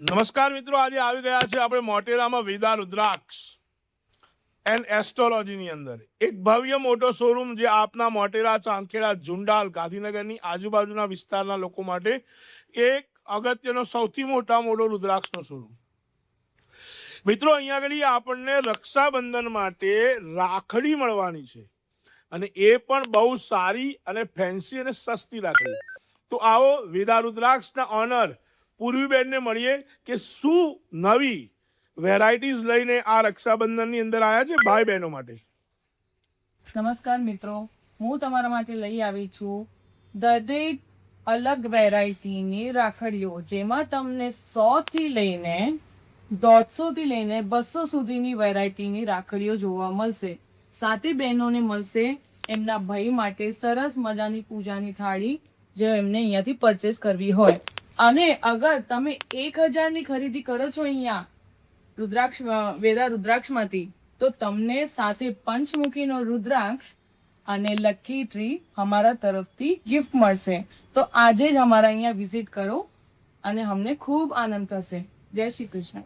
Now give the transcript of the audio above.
નમસ્કાર મિત્રો, આજે આવી ગયા છે આપણે મોટેરામાં વેદા રુદ્રાક્ષ એન્ડ એસ્ટ્રોલોજીની અંદર એક ભવ્ય મોટો શોરૂમ જે આપના મોટેરા, ચાંદખેડા, ઝુંડાલ, ગાંધીનગરની આજુબાજુના વિસ્તારના લોકો માટે એક અગત્યનો સૌથી મોટો રુદ્રાક્ષનો શોરૂમ. મિત્રો, અહીંયા આગળ આપણને રક્ષાબંધન માટે રાખડી મળવાની છે અને એ પણ બહુ સારી અને ફેન્સી અને સસ્તી રાખડી. તો આવો વેદા રુદ્રાક્ષના ઓનર પૂર્વીબેનને મળીએ કે શું નવી વેરાયટીઝ લઈને આ રક્ષાબંધનની અંદર આવ્યા છે ભાઈ બહેનો માટે. નમસ્કાર મિત્રો, હું તમારા માટે લઈ આવી છું દરેક અલગ વેરાયટીની રાખડીઓ, જેમાં તમને 100 થી લઈને 150 થી લઈને 200 સુધીની વેરાયટીની રાખડીઓ જોવા મળશે. સાથે બહેનોને મળશે એમના ભાઈ માટે સરસ મજાની પૂજાની થાળી, જે એમને અહીંયાથી પરચેસ કરવી હોય. અને અગર તમે 1000ની ખરીદી કરો છો અહીંયા વેદા રુદ્રાક્ષમાંથી, તો તમને સાથે પંચમુખીનો રુદ્રાક્ષ અને લકી ટ્રી અમારા તરફથી ગિફ્ટ મળશે. તો આજે જ અમારા અહીંયા વિઝિટ કરો અને અમને ખૂબ આનંદ થશે. જય શ્રી કૃષ્ણ.